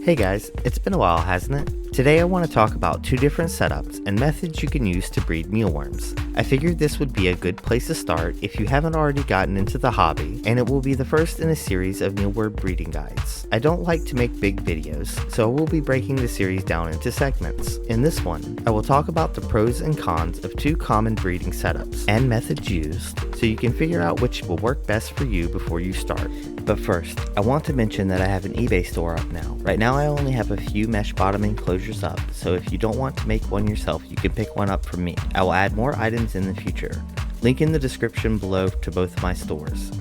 Hey guys, it's been a while, hasn't it? Today I want to talk about two different setups and methods you can use to breed mealworms. I figured this would be a good place to start if you haven't already gotten into the hobby, and it will be the first in a series of mealworm breeding guides. I don't like to make big videos, so I will be breaking the series down into segments. In this one, I will talk about the pros and cons of two common breeding setups and methods used, so you can figure out which will work best for you before you start. But first, I want to mention that I have an eBay store up now. Right now I only have a few mesh bottom enclosures up, so if you don't want to make one yourself, you can pick one up from me. I will add more items in the future. Link in the description below to both of my stores.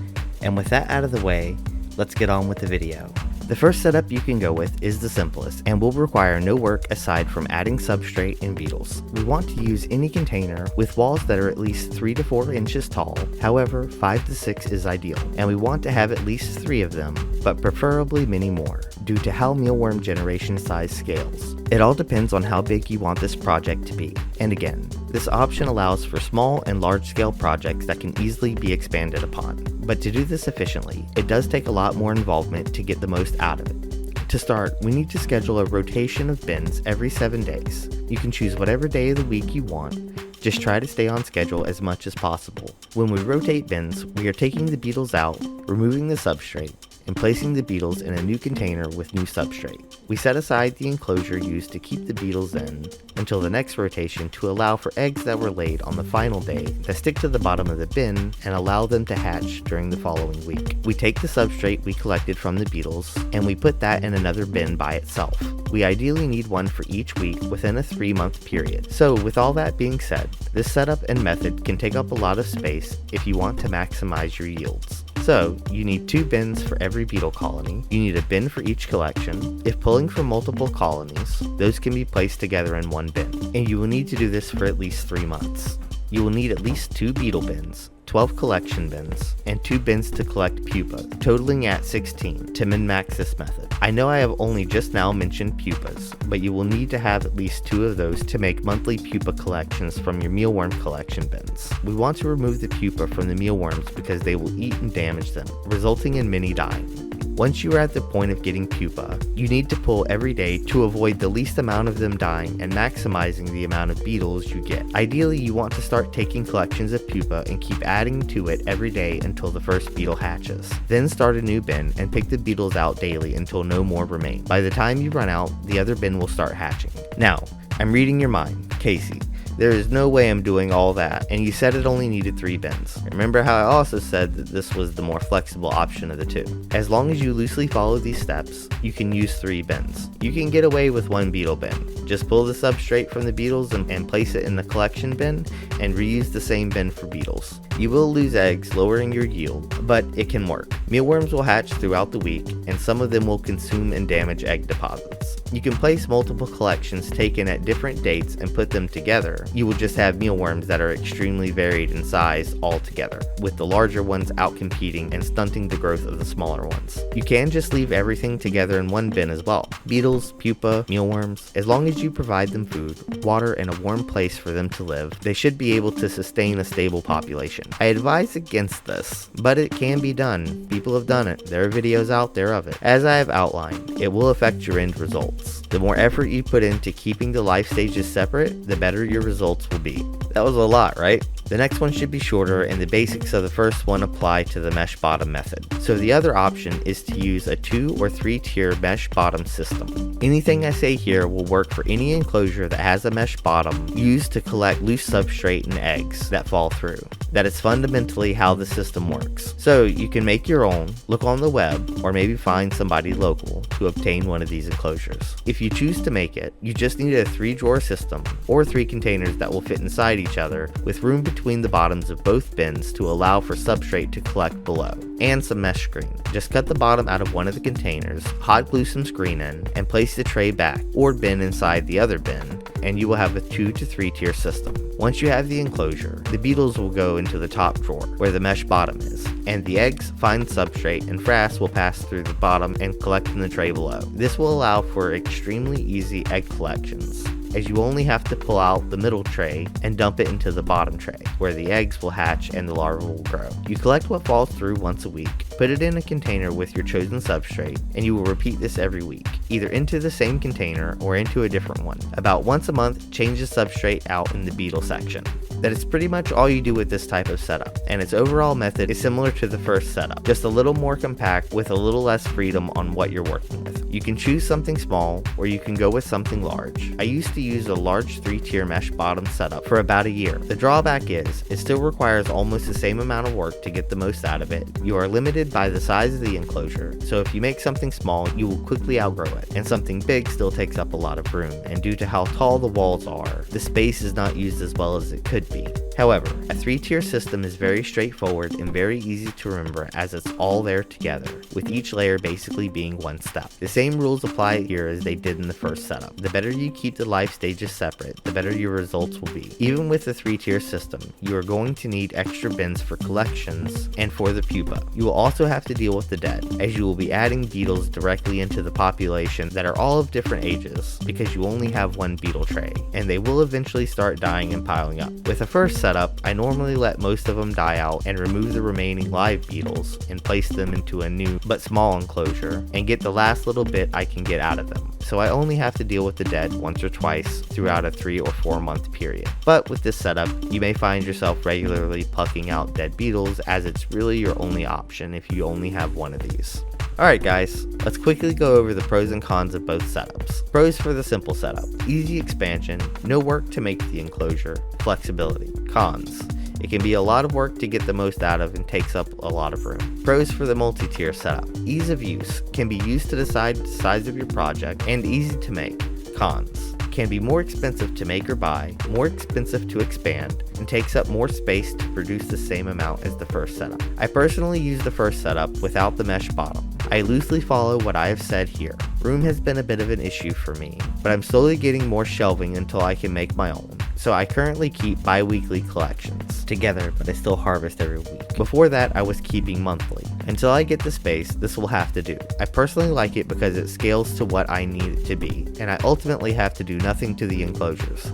And with that out of the way, let's get on with the video. The first setup you can go with is the simplest and will require no work aside from adding substrate and beetles. We want to use any container with walls that are at least 3 to 4 inches tall, however 5 to 6 is ideal, and we want to have at least 3 of them, but preferably many more, due to how mealworm generation size scales. It all depends on how big you want this project to be, and again, this option allows for small and large scale projects that can easily be expanded upon. But to do this efficiently, it does take a lot more involvement to get the most out of it. To start, we need to schedule a rotation of bins every 7 days. You can choose whatever day of the week you want, just try to stay on schedule as much as possible. When we rotate bins, we are taking the beetles out, removing the substrate, and placing the beetles in a new container with new substrate. We set aside the enclosure used to keep the beetles in until the next rotation to allow for eggs that were laid on the final day that stick to the bottom of the bin and allow them to hatch during the following week. We take the substrate we collected from the beetles and we put that in another bin by itself. We ideally need one for each week within a 3-month period. So with all that being said, this setup and method can take up a lot of space if you want to maximize your yields. So, you need 2 bins for every beetle colony, you need a bin for each collection. If pulling from multiple colonies, those can be placed together in one bin, and you will need to do this for at least 3 months. You will need at least 2 beetle bins, 12 collection bins, and 2 bins to collect pupas, totaling at 16 to min-max this method. I know I have only just now mentioned pupas, but you will need to have at least 2 of those to make monthly pupa collections from your mealworm collection bins. We want to remove the pupa from the mealworms because they will eat and damage them, resulting in many dying. Once you are at the point of getting pupa, you need to pull every day to avoid the least amount of them dying and maximizing the amount of beetles you get. Ideally, you want to start taking collections of pupa and keep adding to it every day until the first beetle hatches. Then start a new bin and pick the beetles out daily until no more remain. By the time you run out, the other bin will start hatching. Now, I'm reading your mind, Casey. There is no way I'm doing all that, and you said it only needed 3 bins. Remember how I also said that this was the more flexible option of the two. As long as you loosely follow these steps, you can use 3 bins. You can get away with 1 beetle bin. Just pull the substrate from the beetles and place it in the collection bin, and reuse the same bin for beetles. You will lose eggs, lowering your yield, but it can work. Mealworms will hatch throughout the week, and some of them will consume and damage egg deposits. You can place multiple collections taken at different dates and put them together. You will just have mealworms that are extremely varied in size altogether, with the larger ones outcompeting and stunting the growth of the smaller ones. You can just leave everything together in one bin as well. Beetles, pupa, mealworms, as long as you provide them food, water, and a warm place for them to live, they should be able to sustain a stable population. I advise against this, but it can be done. People have done it. There are videos out there of it. As I have outlined, it will affect your end results. The more effort you put into keeping the life stages separate, the better your results will be. That was a lot, right? The next one should be shorter, and the basics of the first one apply to the mesh bottom method. So the other option is to use a 2 or 3 tier mesh bottom system. Anything I say here will work for any enclosure that has a mesh bottom used to collect loose substrate and eggs that fall through. That is fundamentally how the system works. So you can make your own, look on the web, or maybe find somebody local to obtain one of these enclosures. If you choose to make it, you just need a 3-drawer system or 3 containers that will fit inside each other with room between the bottoms of both bins to allow for substrate to collect below, and some mesh screen. Just cut the bottom out of one of the containers, hot glue some screen in, and place the tray back or bin inside the other bin, and you will have a 2 to 3 tier system. Once you have the enclosure, the beetles will go into the top drawer where the mesh bottom is, and the eggs, fine substrate, and frass will pass through the bottom and collect in the tray below. This will allow for extremely easy egg collections, as you only have to pull out the middle tray and dump it into the bottom tray, where the eggs will hatch and the larvae will grow. You collect what falls through once a week, Put it in a container with your chosen substrate, and you will repeat this every week, either into the same container or into a different one. About once a month, change the substrate out in the beetle section. That is pretty much all you do with this type of setup, and its overall method is similar to the first setup, just a little more compact with a little less freedom on what you're working with. You can choose something small, or you can go with something large. I used to use a large 3-tier mesh bottom setup for about a year. The drawback is, it still requires almost the same amount of work to get the most out of it. You are limited by the size of the enclosure, so if you make something small, you will quickly outgrow it, and something big still takes up a lot of room, and due to how tall the walls are, the space is not used as well as it could be. However, a 3-tier system is very straightforward and very easy to remember as it's all there together, with each layer basically being one step. The same rules apply here as they did in the first setup. The better you keep the life stages separate, the better your results will be. Even with the 3-tier system, you are going to need extra bins for collections and for the pupa. You will also have to deal with the dead, as you will be adding beetles directly into the population that are all of different ages, because you only have one beetle tray, and they will eventually start dying and piling up. With the first setup, I normally let most of them die out and remove the remaining live beetles and place them into a new but small enclosure and get the last little bit I can get out of them. So I only have to deal with the dead once or twice throughout a 3 or 4 month period. But with this setup, you may find yourself regularly plucking out dead beetles, as it's really your only option if you only have one of these. Alright guys, let's quickly go over the pros and cons of both setups. Pros for the simple setup: easy expansion, no work to make the enclosure, flexibility. Cons: it can be a lot of work to get the most out of and takes up a lot of room. Pros for the multi-tier setup: ease of use, can be used to decide the size of your project, and easy to make. Cons: can be more expensive to make or buy, more expensive to expand, and takes up more space to produce the same amount as the first setup. I personally use the first setup without the mesh bottom. I loosely follow what I have said here. Room has been a bit of an issue for me, but I'm slowly getting more shelving until I can make my own. So I currently keep bi-weekly collections together, but I still harvest every week. Before that, I was keeping monthly. Until I get the space, this will have to do. I personally like it because it scales to what I need it to be, and I ultimately have to do nothing to the enclosures.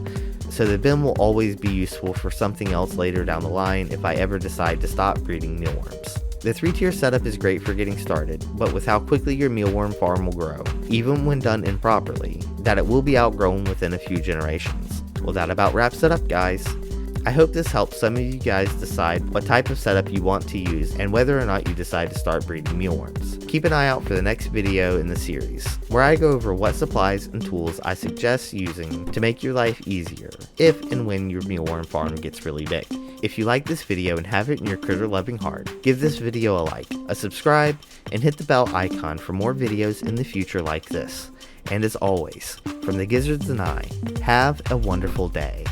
So the bin will always be useful for something else later down the line if I ever decide to stop breeding mealworms. The 3-tier setup is great for getting started, but with how quickly your mealworm farm will grow, even when done improperly, that it will be outgrown within a few generations. Well, that about wraps it up, guys. I hope this helps some of you guys decide what type of setup you want to use and whether or not you decide to start breeding mealworms. Keep an eye out for the next video in the series, where I go over what supplies and tools I suggest using to make your life easier if and when your mealworm farm gets really big. If you like this video and have it in your critter loving heart, give this video a like, a subscribe, and hit the bell icon for more videos in the future like this. And as always, from the Thegizards and I, have a wonderful day.